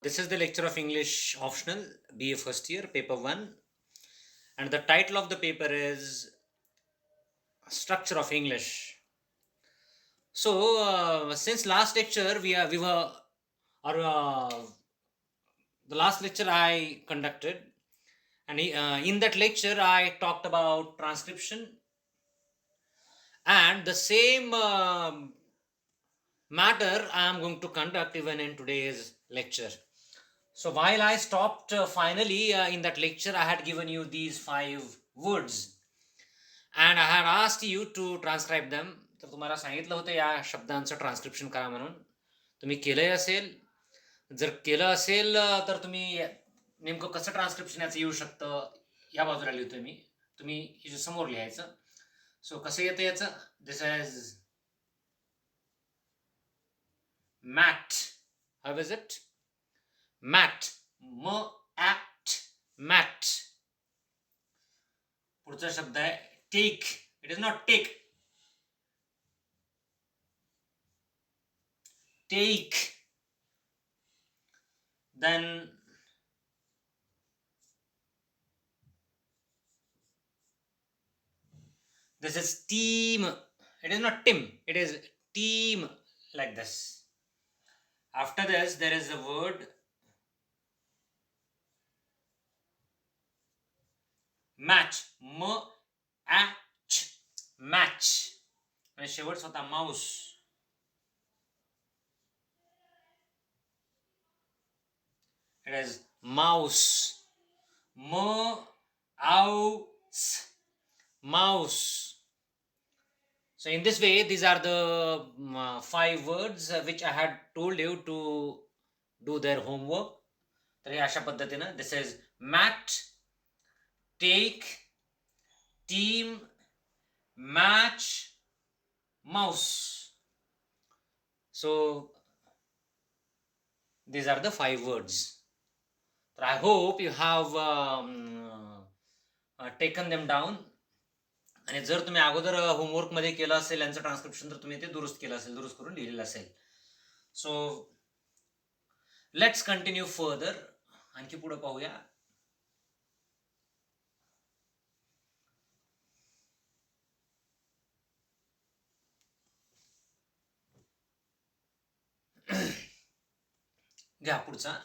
This is the lecture of English optional, BA first year, paper 1, and the title of the paper is Structure of English. So, since last lecture, we were, or the last lecture I conducted, and in that lecture, I talked about transcription, and the same matter I am going to conduct even in today's lecture. So while I stopped finally in that lecture, I had given you these 5 words and I had asked you to transcribe them. तर तुम्हाला सांगितलं होतं या शब्दांचं transcription करा म्हणून. तुम्ही केलंय असेल. जर केलं असेल तर तुम्ही नेमकं कसं ट्रान्स्क्रिप्शन याचं येऊ शकतं या बाजूला लिहितोय मी. तुम्ही हे समोर लिहायचं. सो कसं येतं याचं? This is mat. How is it? Mat. Mat. पुढचा शब्द आहे take. It is not take. Take. Then this is team. It is not Tim. It is team, like this. After this, there is a word match. Match. आणि शेवट होता mouse. It is mouse. Mouse. So in this way, these are the 5 words which I had told you to do their homework. तर हे अशा पद्धतीनं this is mat, take, team, match, mouse. So these are the 5 words. So I hope you have taken them down. आणि जर तुम्ही अगोदर होमवर्कमध्ये केलं असेल यांचं ट्रान्स्क्रिप्शन तर तुम्ही ते दुरुस्त केलं असेल, दुरुस्त करून लिहिलेलं असेल. So let's continue further. आणखी पुढे पाहूया. घ्या पुढचा.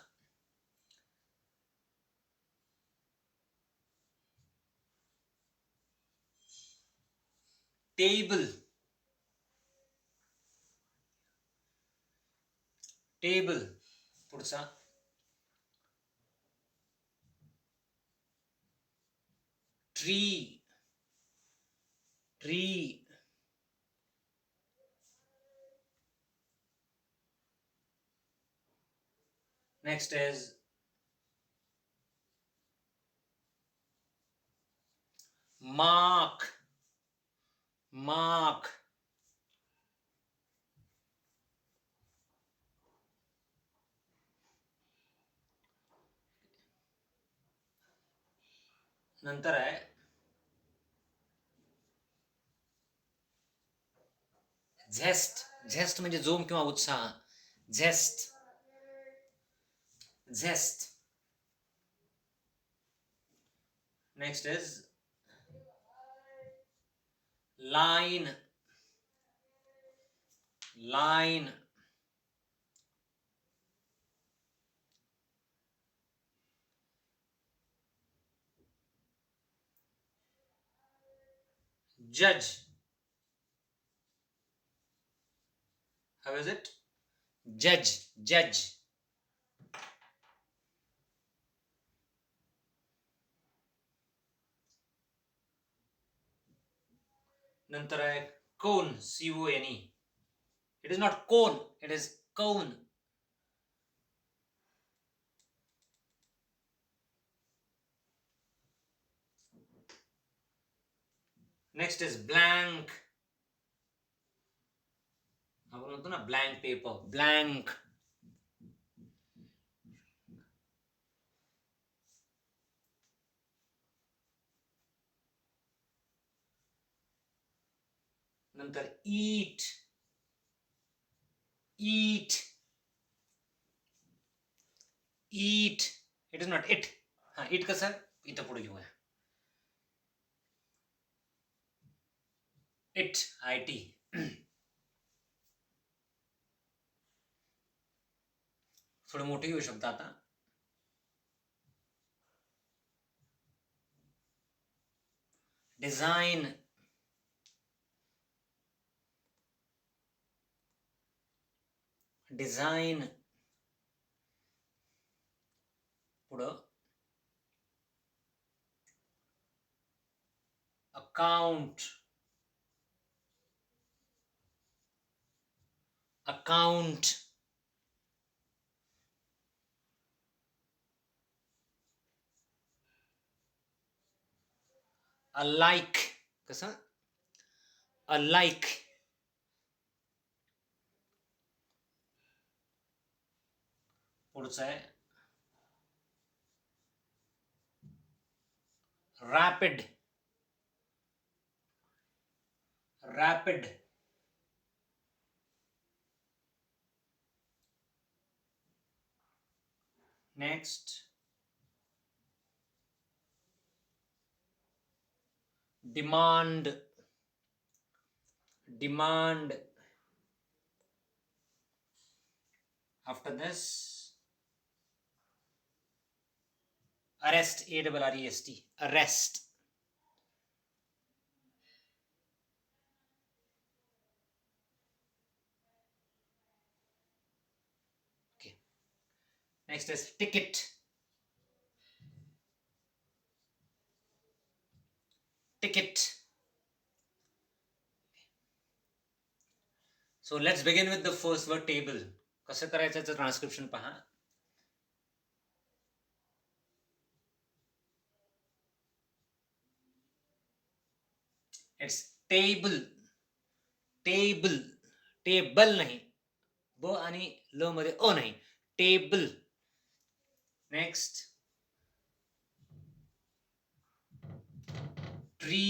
टेबल. टेबल. पुढचा. Tree. Tree. Next is mark. Mark. नंतर आहे झेस्ट. झेस्ट म्हणजे जोम किंवा उत्साह. Zest. Zest. Next is line. Line. Judge. How is it? Judge. Judge. नंतर आहे cone. CONE. It is not cone. It is cone. Next is blank. आपण म्हणतो ना blank paper. Blank. नंतर eat. Eat. Eat, it is not it. हा, it कसं इथं पुढे घेऊया. It, IT. थोडं मोठे घेऊ शकता आता. डिझाईन, डिझाईन, पुढं अकाउंट, अकाउंट, अलाइक, कसं अलाइक, पुढचं आहे rapid, rapid, next demand, demand, after this arrest, ARREST, arrest. Okay, next is ticket, ticket. So let's begin with the first word, table. कसं करायचं याचं ट्रान्सक्रिप्शन पहा. इट्स टेबल, टेबल, टेबल नाही, ब आणि ल मध्ये अ नाही, टेबल. नेक्स्ट ट्री,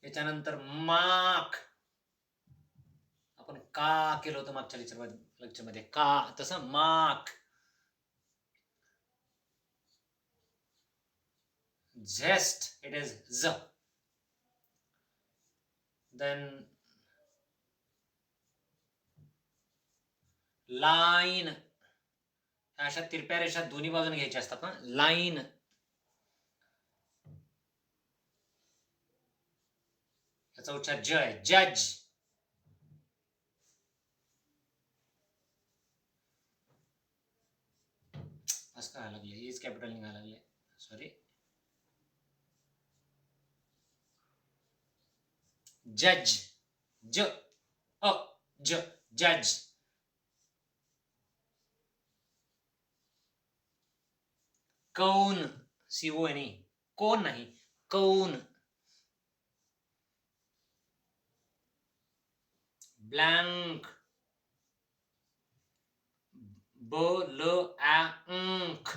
याच्यानंतर मार्क, आपण का केलं होतं मागच्या लेक्चरमध्ये, का, तसं mark. Zest, it is z. Then line, अशा तिरप्या रेषा दोन्ही बाजूने घ्यायच्या असतात ना, लाईन. याचा उच्चार ज आहे, जज. असं काय लागले, हेच कॅपिटल निघायला लागले, सॉरी. जज, ज अ ज, जज. कौन, CON, कोण नाही, कौन. ब्लँक, ब ल अंक,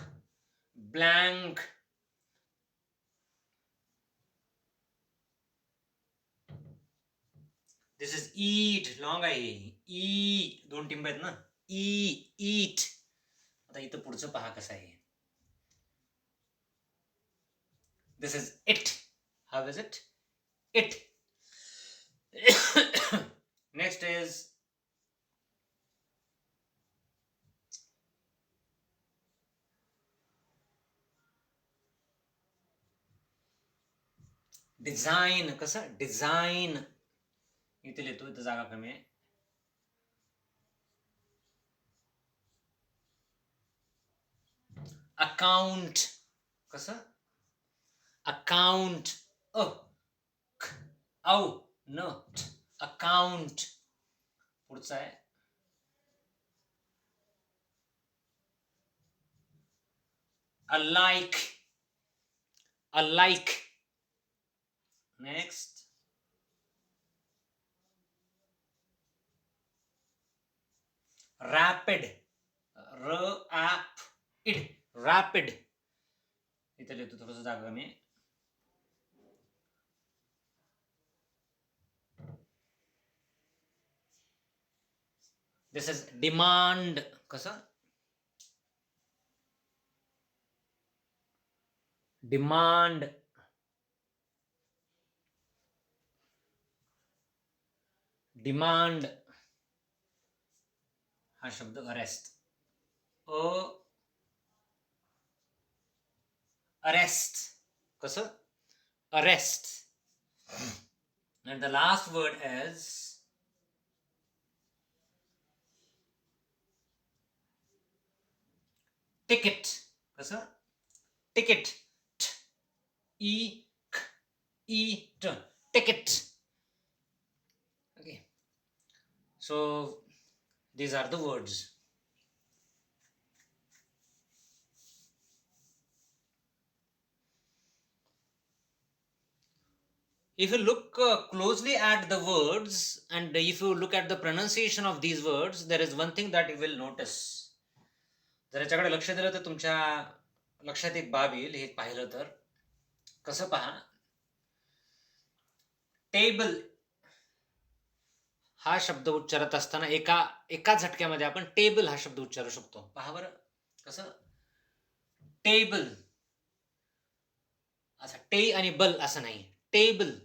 blank. This is eat, long आहे, ई दोन टिंब आहेत ना, ईट. आता इथं पुढचं पहा कसं आहे. This is it. How is it? It. Next is design. कसं design, इथे लिहितो, इथं जागा कमी आहे. account, कसं account, not account. पुढचा आहे alike, alike. Next rapid, rapid. इथे लिहितो, थोडंसं जागा कमी आहे. This is demand, कसं डिमांड, डिमांड हा शब्द अरेस्ट, अरेस्ट, कसं arrest. And the last word is ticket, कसं ticket, e k e t, ticket. Okay, so these are the words. If you look closely at the words and if you look at the pronunciation of these words, there is one thing that you will notice. जर याच्याकडे लक्ष दिलं तर तुमच्या लक्षात एक बाब येईल. हे पाहिलं तर कसं पहा, टेबल हा शब्द उच्चारत असताना एका झटक्यामध्ये आपण टेबल हा शब्द उच्चारू शकतो. पहा बरं कसं, टेबल, असं टे आणि बल असं नाही, टेबल.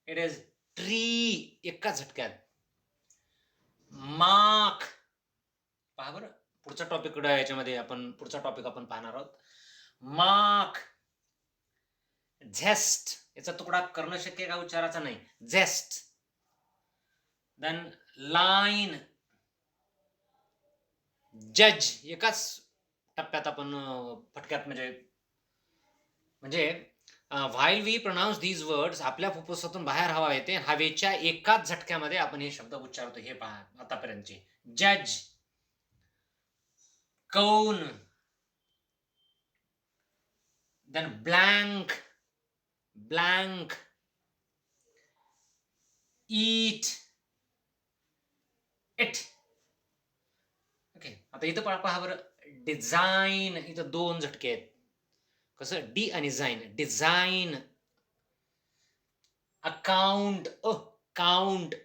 इट इज ट्री, एका झटक्यात. मार्क, पहा बरं पुढचा टॉपिक याच्यामध्ये आपण पुढचा टॉपिक आपण पाहणार आहोत. मार्क, झेस्ट, याचा तुकडा करणं शक्य का उच्चाराचा नाही, झेस्ट. देन लाईन, जज, एकाच टप्प्यात आपण फटक्यात म्हणजे while we pronounce these words, आपल्या फुफ्फुसातून बाहेर हवा येते, हवेच्या एकाच झटक्यामध्ये आपण हे शब्द उच्चारतो. हे पहा आतापर्यंतचे, जज, कौन, then blank, blank, eat, it. Okay, आता इथं पहा बरं, डिझाईन, इथं दोन झटके आहेत. कसं, डी आणि Zine, design. Account, count,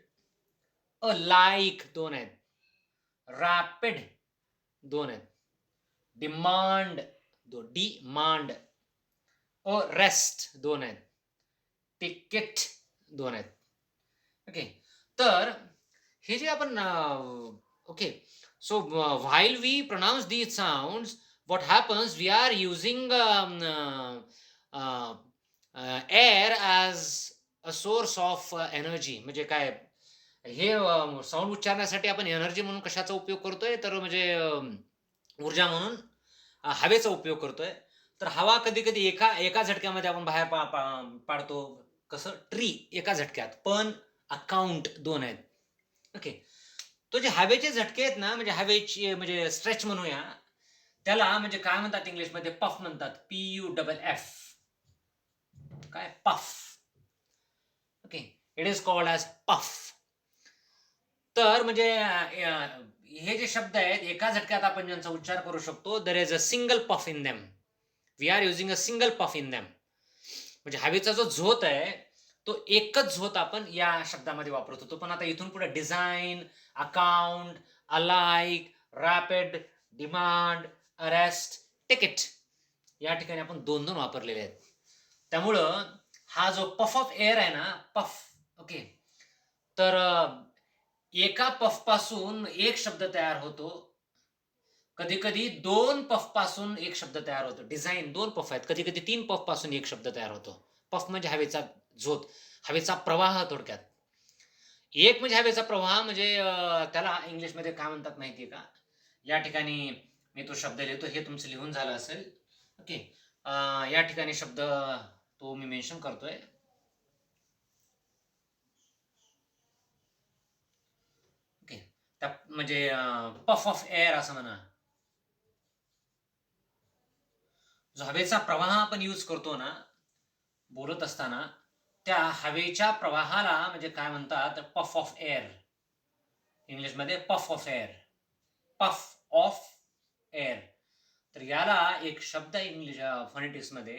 like, दोन आहेत. रॅपिड, दोन आहेत. Demand, demand. रेस्ट, दोन आहेत. तिकीट, दोन आहेत. ओके, तर हे जे आपण okay, so while we pronounce these sounds, what happens, we are using air as a source of energy. म्हणजे काय, हे साऊंड उच्चारण्यासाठी आपण एनर्जी म्हणून कशाचा उपयोग करतोय, तर म्हणजे ऊर्जा म्हणून हवेचा उपयोग करतोय. तर हवा कधी कधी एका झटक्यामध्ये आपण बाहेर पाडतो. कसं, ट्री एका झटक्यात, पण अकाउंट दोन आहेत. ओके, तो जे हवेचे झटके आहेत ना, म्हणजे हवेची म्हणजे स्ट्रेच म्हणूया त्याला, म्हणजे काय म्हणतात इंग्लिशमध्ये, पफ म्हणतात, PUFF. काय, puff. Okay, it is called as puff. तर म्हणजे हे जे शब्द आहेत एका झटक्यात आपण ज्यांचा उच्चार करू शकतो, there is a single puff in them. We are using a single puff in them. म्हणजे हवेचा जो झोत आहे तो एकच झोत आपण या शब्दामध्ये वापरत होतो. पण आता इथून पुढे design, account, alike, rapid, demand, arrest, ticket या ठिकाणी आपण दोन दोन वापरलेले आहेत. त्यामुळं हा जो पफ ऑफ एअर आहे ना, पफ, ओके, तर एका पफ पासून एक शब्द तयार होतो. कधी कधी दोन पफ पासून एक शब्द तयार होतो. डिझाईन, दोन पफ आहेत, कधी कधी तीन पफ पासून एक शब्द तयार होतो. पफ म्हणजे हवेचा झोत, हवेचा प्रवाह थोडक्यात. एक म्हणजे हवेचा प्रवाह, म्हणजे त्याला इंग्लिशमध्ये काय म्हणतात माहितीये का, या ठिकाणी मी तो शब्द लिहितो, हे तुमचं लिहून झालं असेल. ओके, या ठिकाणी शब्द तो मी मेन्शन करतोय. ओके, म्हणजे पफ ऑफ एअर असं म्हणा. जो हवेचा प्रवाह आपण यूज करतो ना बोलत असताना, त्या हवेच्या प्रवाहाला म्हणजे काय म्हणतात, पफ ऑफ एअर. इंग्लिशमध्ये puff of air, puff of air. तर याला एक शब्द इंग्लिश फोनेटिक्स मध्ये,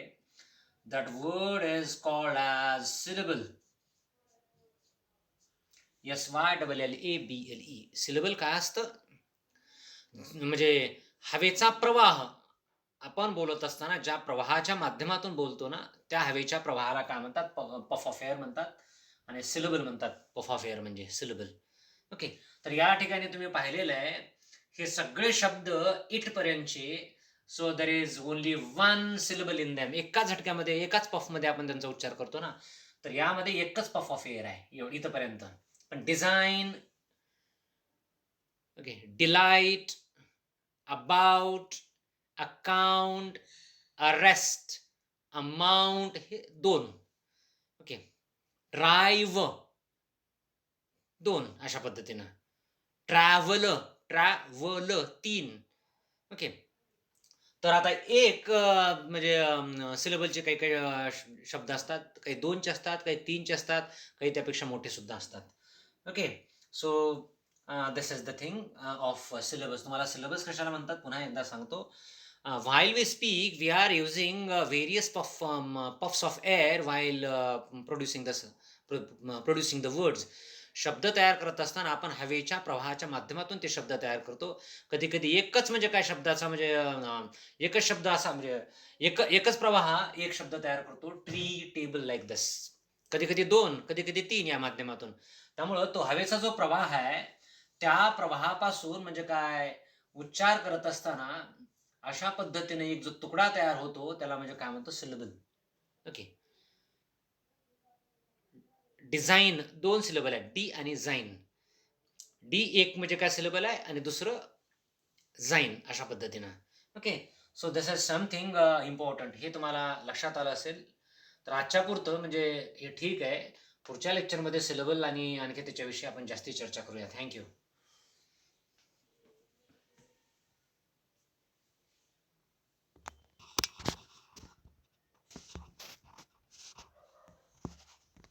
that word is called as syllable. SYLLABLE. Syllable काय असतं, म्हणजे हवेचा प्रवाह, आपण बोलत असताना ज्या प्रवाहाच्या माध्यमातून बोलतो ना, त्या हवेच्या प्रवाहाला काय म्हणतात? पफ ऑफ एअर म्हणतात आणि सिलेबल म्हणतात. पफ ऑफ एअर म्हणजे सिलेबल. ओके. तर या ठिकाणी तुम्ही पाहिलेलं आहे, हे सगळे शब्द इथपर्यंतचे. So there is only one syllable in them. एकाच झटक्यामध्ये, एकाच पफमध्ये आपण त्यांचा उच्चार करतो ना, तर यामध्ये एकच पफ ऑफ एअर आहे इथपर्यंत. पण design, okay, delight, about, account, arrest, amount हे 2. ओके. ड्राइव्ह 2 अशा पद्धतीनं. ट्रॅव्हल 3. ओके. तर आता एक म्हणजे सिलेबलचे काही-काही शब्द असतात. काही 2चे असतात, काही 3चे असतात, काही त्यापेक्षा मोठे सुद्धा असतात. Okay. So this is the thing of syllabus. तुम्हाला सिलेबस कशाला म्हणतात पुन्हा एकदा सांगतो. While we speak, we are using various puffs of air while producing the words. शब्द तयार करत असताना आपण हवेच्या प्रवाहाच्या माध्यमातून ते शब्द तयार करतो. कधी-कधी एकच म्हणजे काय शब्दाचा म्हणजे एकच शब्द असा म्हणजे एकच प्रवाह एक शब्द तयार करतो. Tree, table like this. कधी-कधी 2, कधी-कधी 3 या माध्यमातून. त्यामुळं तो हवेचा जो प्रवाह आहे, त्या प्रवाहापासून म्हणजे काय उच्चार करत असताना अशा पद्धतीने एक जो तुकडा तयार होतो, त्याला म्हणजे काय म्हणतो? सिलेबल. ओके. डिझाइन 2 सिलेबल आहेत. डी आणि झाइन. डी एक म्हणजे काय सिलेबल आहे आणि दुसरं झाइन अशा पद्धतीनं. Okay. So this is something important. हे तुम्हाला लक्षात आलं असेल. तर आजच्या पुरतं म्हणजे हे ठीक आहे. पुढच्या लेक्चरमध्ये सिलेबल आणि आणखी त्याच्याविषयी आपण जास्ती चर्चा करूया. Thank you.